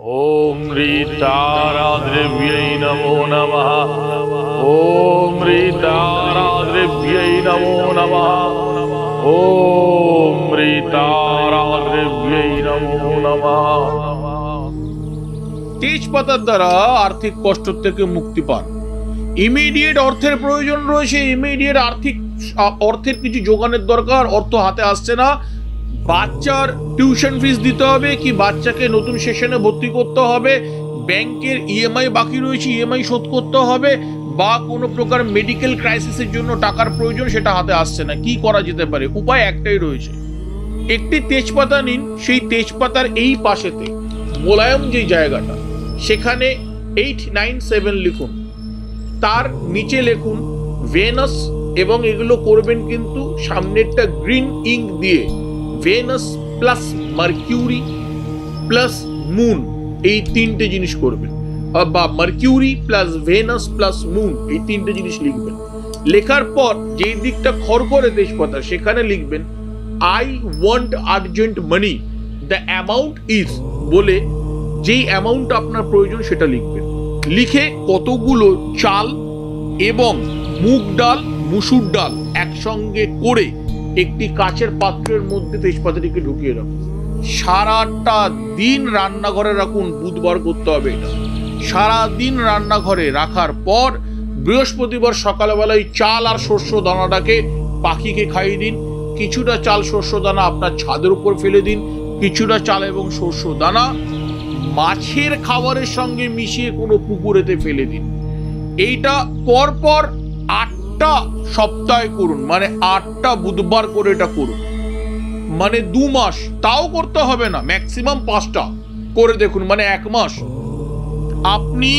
ओम ह्रीताराद्रव्यै नमो नमः। ओम ह्रीताराद्रव्यै नमो नमः। ओम ह्रीताराद्रव्यै नमो नमः। তেজপাতার দ্বারা আর্থিক কষ্ট থেকে মুক্তি পান। ইমিডিয়েট অর্থের প্রয়োজন রয়েছে, ইমিডিয়েট অর্থের কিছু যোগানের দরকার, অর্থ হাতে আসছে না, বাচ্চার টিউশন ফিস দিতে হবে কি বাচ্চাকে নতুন সেশনে ভর্তি করতে হবে, ব্যাংকের ইএমআই বাকি রয়েছে ইএমআই শোধ করতে হবে, বা কোনো প্রকার মেডিকেল ক্রাইসিসের জন্য টাকার প্রয়োজন, সেটা হাতে আসছে না। কি করা যেতে পারে? উপায় একটাই রয়েছে, একটি তেজপাতা নিন, সেই তেজপাতার এই পাশেতে মোলায়েম যে জায়গাটা সেখানে 897 লিখুন, তার নিচে লিখুন ভেনাস, এবং এগুলো করবেন কিন্তু সামনেরটা গ্রিন ইঙ্ক দিয়ে, Venus plus Mercury plus moon, এই তিনটে জিনিস করবেন, বা Mercury plus Venus plus moon, এই তিনটে জিনিস লিখবেন। লেখার পর যেই দিকটা খড় করে তেজপাতা সেখানে লিখবেন I want urgent money, the amount is, বলে যেই অ্যামাউন্ট আপনার প্রয়োজন সেটা লিখবেন। লিখে কতগুলো চাল এবং মুগ ডাল মুসুর ডাল একসঙ্গে করে একটি কাচের পাত্রের মধ্যে তেজপাতাটিকে ঢুকিয়ে রাখুন। সারাটা দিন রান্নাঘরে রাখুন, বুধবার করতে হবে এটা। সারা দিন রান্নাঘরে রাখার পর বৃহস্পতিবার সকালবেলায় চাল আর শস্য দানাটাকে পাখিকে খাইয়ে দিন। কিছুটা চাল শস্য দানা আপনার ছাদের উপর ফেলে দিন, কিছুটা চাল এবং শস্য দানা মাছের খাবারের সঙ্গে মিশিয়ে কোনো পুকুরেতে ফেলে দিন। এইটা পরপর 8টা সপ্তাহে করুন, মানে 8টা বুধবার করে এটা করুন, মানে 2 মাস। তাও করতে হবে না, ম্যাক্সিমাম 5টা করে দেখুন, মানে 1 মাস। আপনি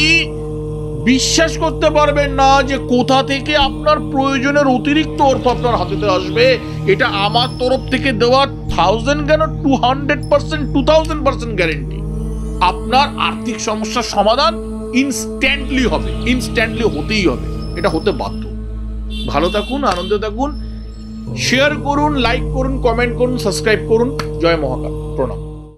বিশ্বাস করতে পারবেন না যে কোথা থেকে আপনার প্রয়োজনের অতিরিক্ত অর্থ আপনার হাতে আসবে। এটা আমার তরফ থেকে দেওয়া 1000 কেন 200%, 2000% গ্যারেন্টি। আপনার আর্থিক সমস্যার সমাধান ইনস্ট্যান্টলি হবে, ইনস্ট্যান্টলি হতেই হবে, এটা হতে বাধ্য। ভালো থাকুন, আনন্দে থাকুন, শেয়ার করুন, লাইক করুন, কমেন্ট করুন, সাবস্ক্রাইব করুন। জয় মহাকাল, প্রণাম।